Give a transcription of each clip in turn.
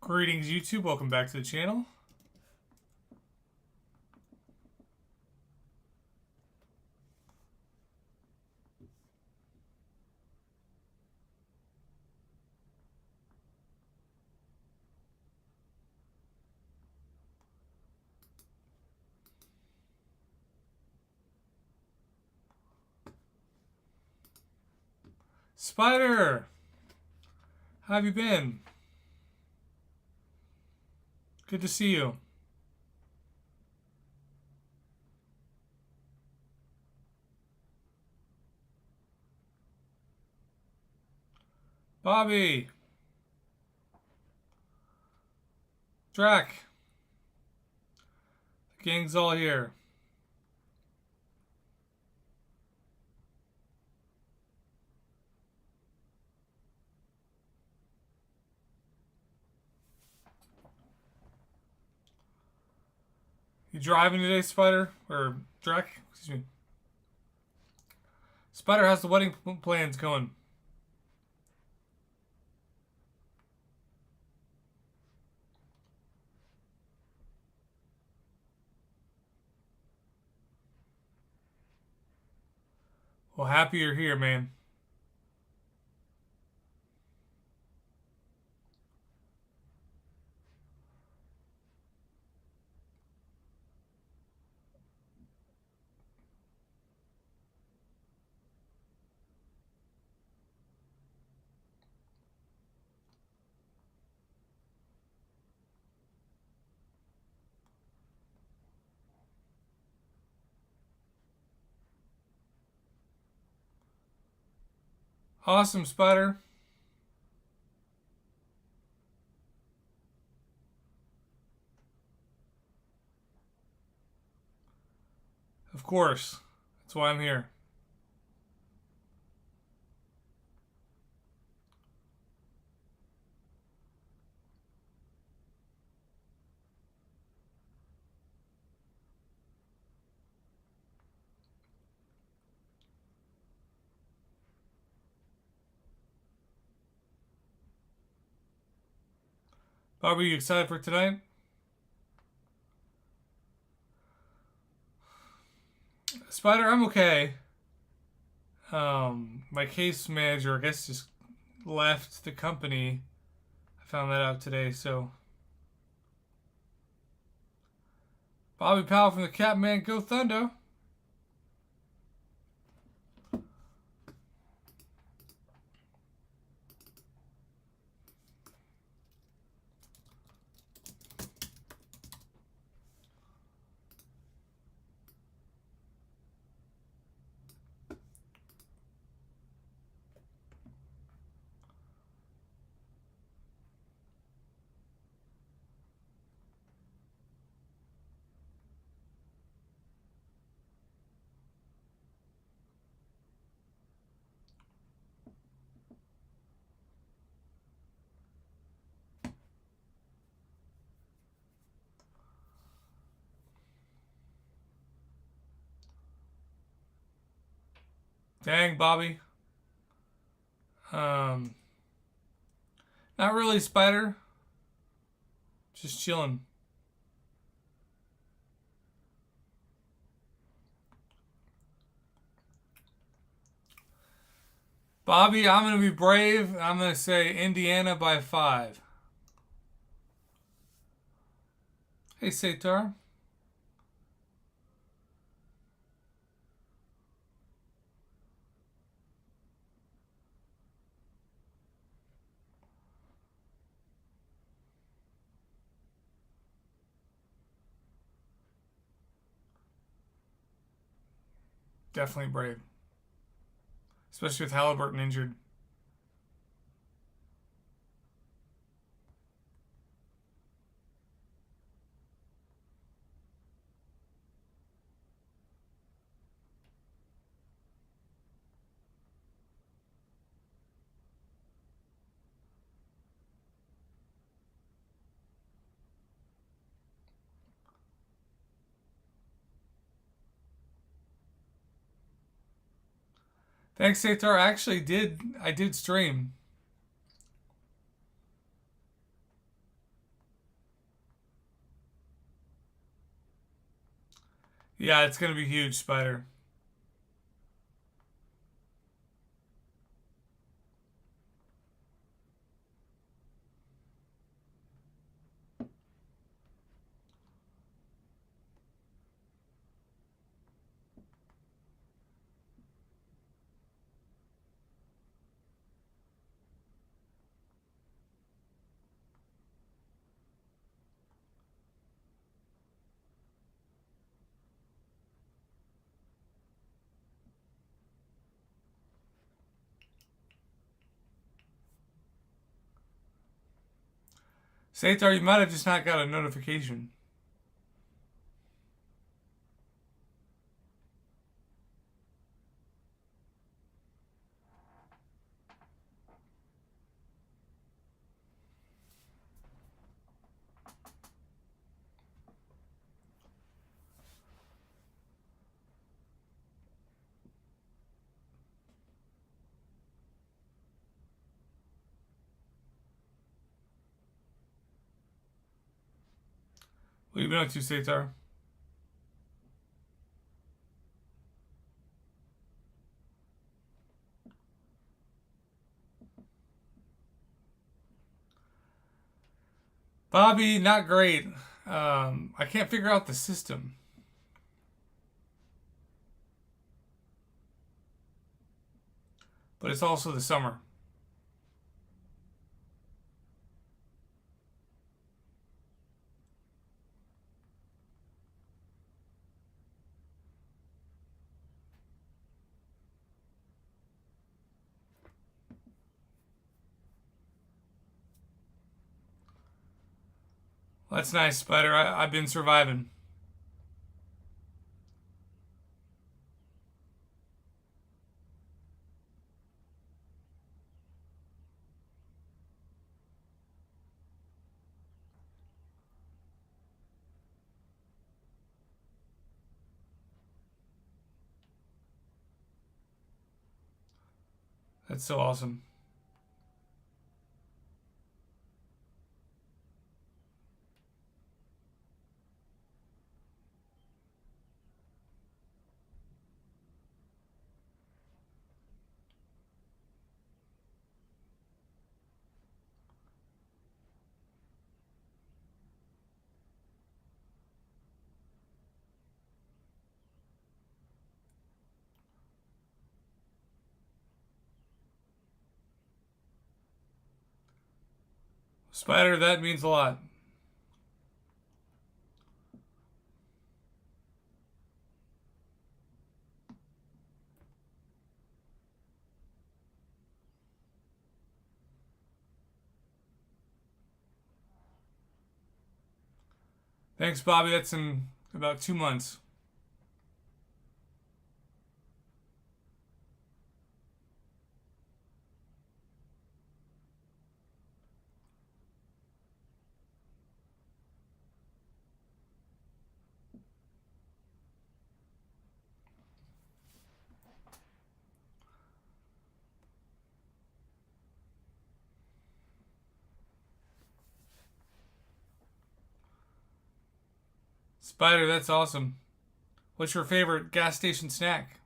Greetings, YouTube. Welcome back to the channel. Spider, how have you been? Good to see you. Bobby. Drac. The gang's all here. You driving today, Spider? Or Drac? Excuse me. Spider, how's the wedding plans going? Well, happy you're here, man. Awesome, Spider. Of course. That's why I'm here. Bobby, you excited for tonight? Spider, I'm okay. My case manager, I guess, just left the company. I found that out today, so. Bobby Powell from the Catman, go Thunder. Dang, Bobby. Not really, Spider. Just chilling. Bobby, I'm going to be brave. I'm going to say Indiana by 5. Hey, Satar. Definitely brave. Especially with Halliburton injured. Thanks, Satar. I did stream. Yeah, it's gonna be huge, Spider. Satar, you might have just not got a notification. What have you been up to, Satar? Bobby, not great. I can't figure out the system. But it's also the summer. Well, that's nice, Spider. I've been surviving. That's so awesome. Spider, that means a lot. Thanks, Bobby. That's in about 2 months. Spider, that's awesome. What's your favorite gas station snack?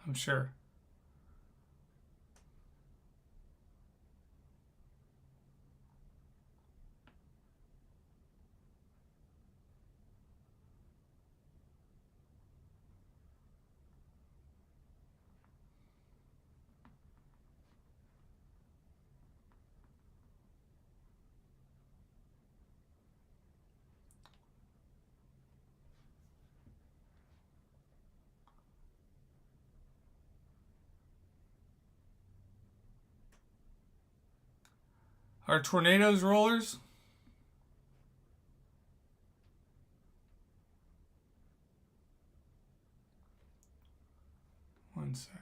I'm sure. Are tornadoes rollers? One sec.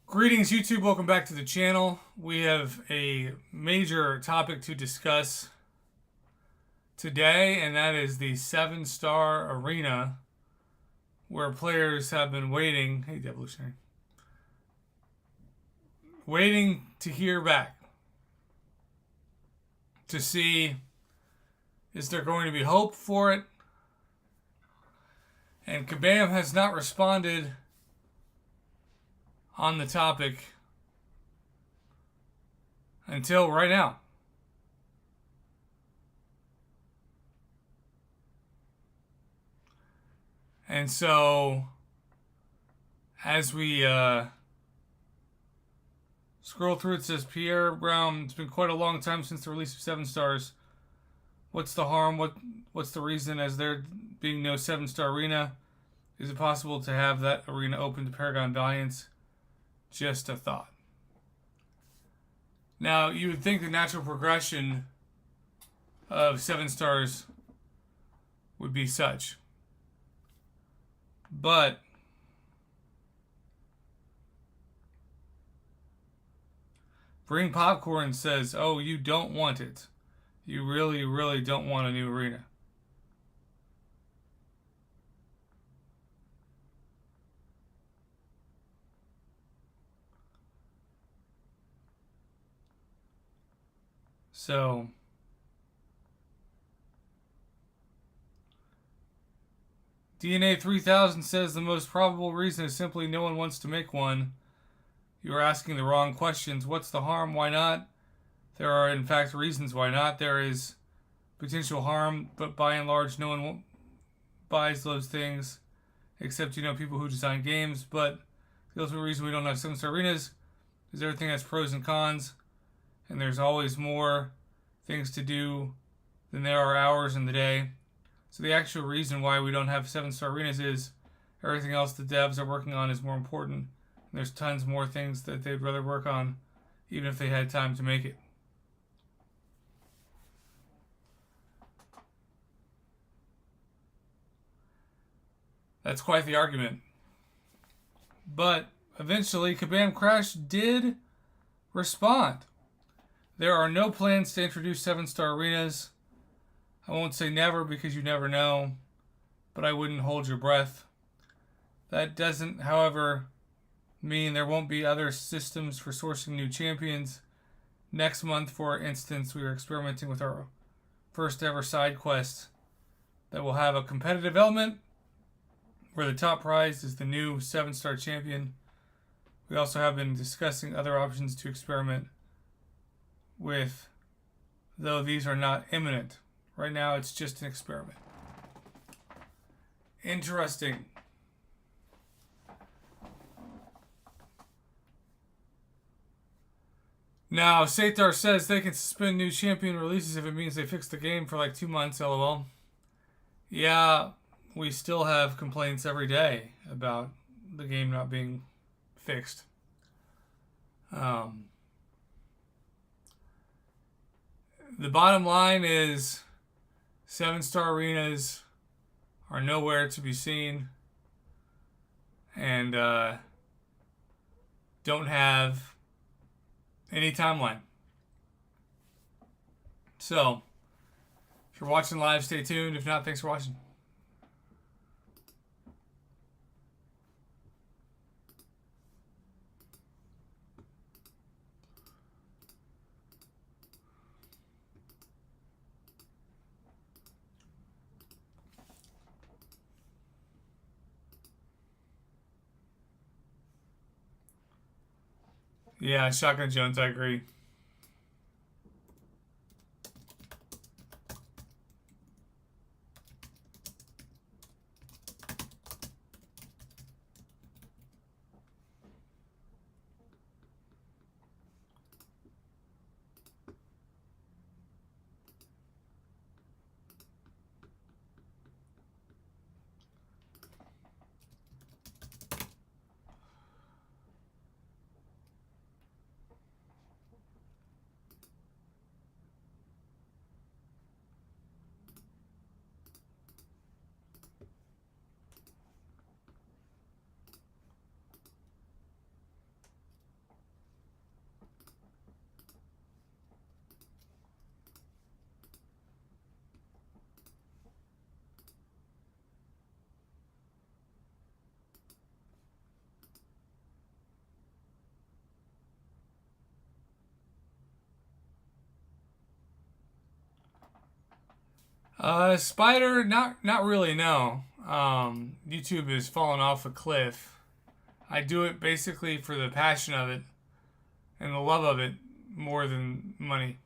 Greetings, YouTube. Welcome back to the channel. We have a major topic to discuss today, and that is the 7-star arena, where players have been waiting. Hey, Devolutionary. Waiting to hear back. To see, is there going to be hope for it? And Kabam has not responded on the topic until right now. And so, as we scroll through, it says, Pierre Brown, it's been quite a long time since the release of 7 stars. What's the harm? What's the reason? As there being no 7-star arena, is it possible to have that arena open to Paragon Valiants? Just a thought. Now, you would think the natural progression of 7 stars would be such. But Bring Popcorn says, oh, you don't want it. You really, really don't want a new arena. So, DNA 3000 says the most probable reason is simply no one wants to make one. You are asking the wrong questions. What's the harm? Why not? There are, in fact, reasons why not. There is potential harm, but by and large, no one buys those things, except, people who design games. But the ultimate reason we don't have 7-star arenas is everything has pros and cons, and there's always more things to do than there are hours in the day. So the actual reason why we don't have 7-star arenas is everything else the devs are working on is more important. And there's tons more things that they'd rather work on, even if they had time to make it. That's quite the argument. But eventually, Kabam Crash did respond. There are no plans to introduce 7-star arenas. I won't say never because you never know, but I wouldn't hold your breath. That doesn't, however, mean there won't be other systems for sourcing new champions. Next month, for instance, we are experimenting with our first ever side quest that will have a competitive element where the top prize is the new 7-star champion. We also have been discussing other options to experiment with, though these are not imminent. Right now, it's just an experiment. Interesting. Now, Sathar says they can suspend new champion releases if it means they fix the game for like 2 months, lol. Yeah, we still have complaints every day about the game not being fixed. The bottom line is 7-star arenas are nowhere to be seen and don't have any timeline. So, if you're watching live, stay tuned. If not, thanks for watching. Yeah, Shotgun Jones, I agree. Spider, not really. No. YouTube is falling off a cliff. I do it basically for the passion of it and the love of it more than money.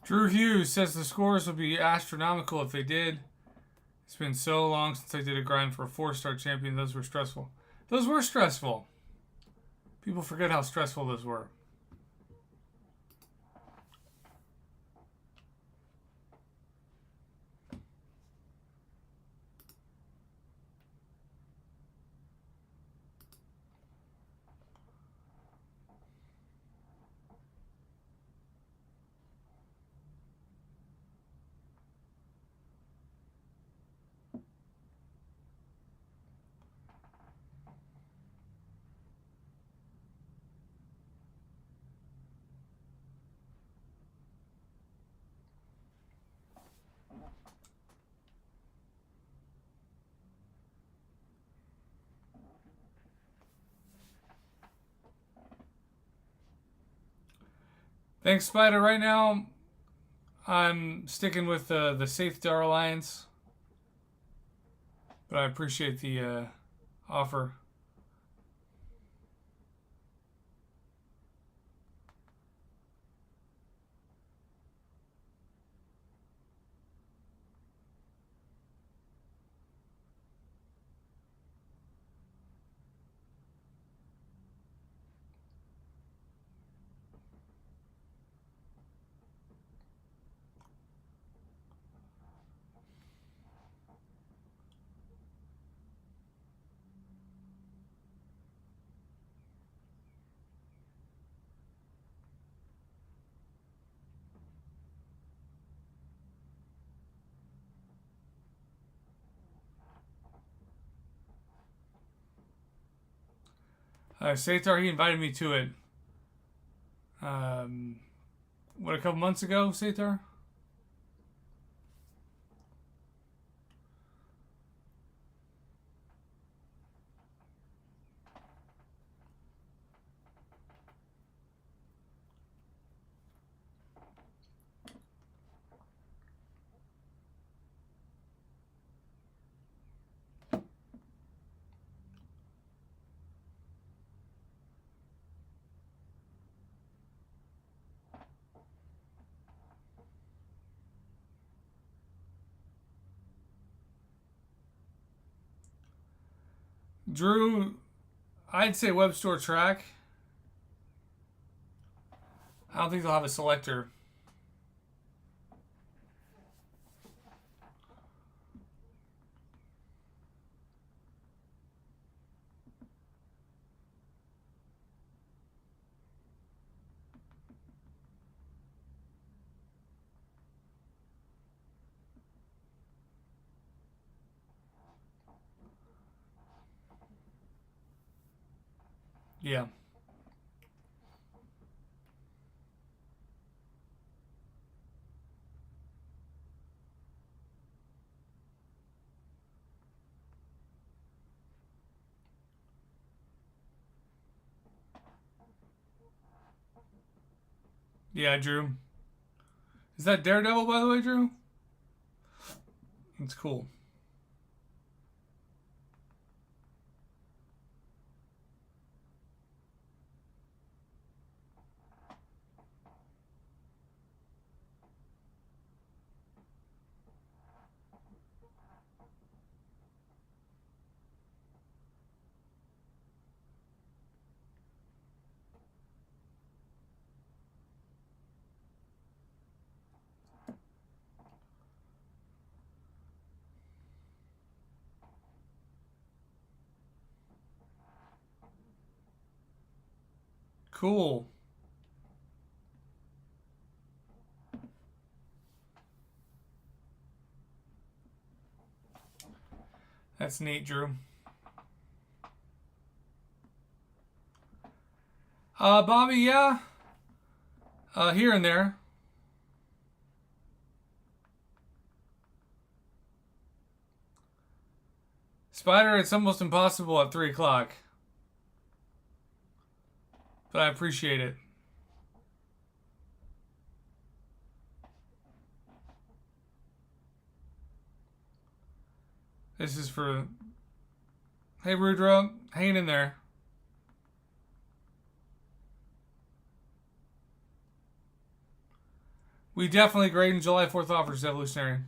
Drew Hughes says the scores would be astronomical if they did. It's been so long since I did a grind for a 4-star champion. Those were stressful. Those were stressful. People forget how stressful those were. Thanks, Spider. Right now, I'm sticking with the Safe Star Alliance, but I appreciate the offer. Satar, he invited me to it. What, a couple months ago, Satar? Drew, I'd say web store track. I don't think they'll have a selector. Yeah. Yeah, Drew. Is that Daredevil, by the way, Drew? It's cool. Cool. That's neat, Drew. Bobby, yeah. Here and there. Spider, it's almost impossible at 3 o'clock. But I appreciate it. This is for... Hey, Rudra. Hang in there. We definitely grade in July 4th offers, Evolutionary.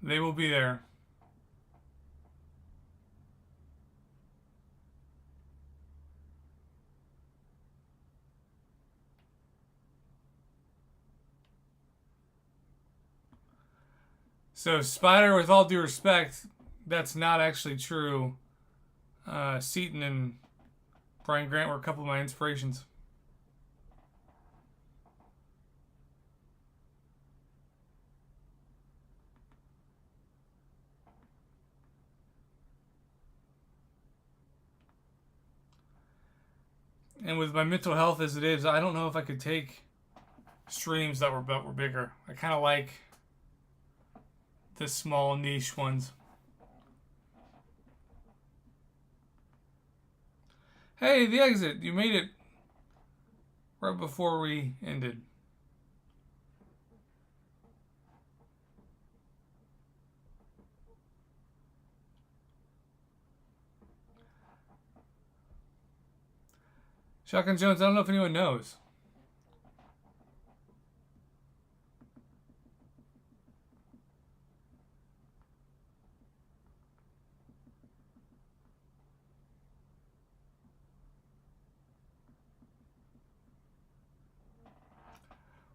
They will be there. So, Spider, with all due respect, that's not actually true. Seaton and Brian Grant were a couple of my inspirations. And with my mental health as it is, I don't know if I could take streams that were bigger. I kind of like the small niche ones. Hey, the exit. You made it right before we ended. Shotgun Jones, I don't know if anyone knows.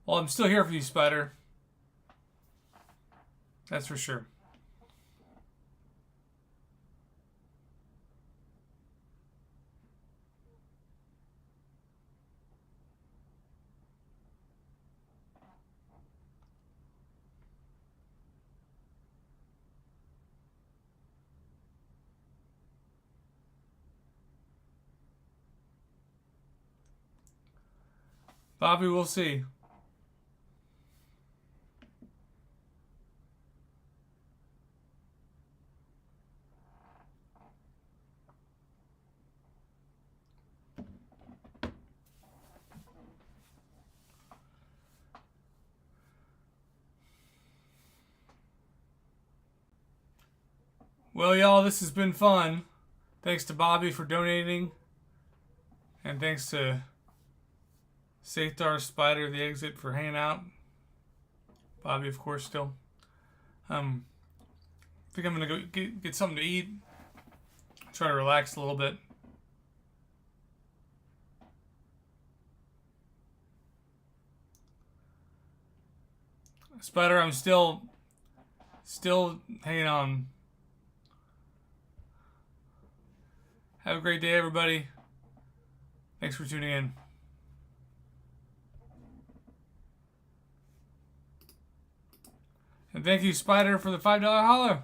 Well, I'm still here for you, Spider. That's for sure. Bobby, we'll see. Well, y'all, this has been fun. Thanks to Bobby for donating. And thanks to Sathar, Spider, the exit for hanging out. Bobby, of course, still. I think I'm going to go get something to eat. Try to relax a little bit. Spider, I'm still hanging on. Have a great day, everybody. Thanks for tuning in. And thank you, Spider, for the $5 holler.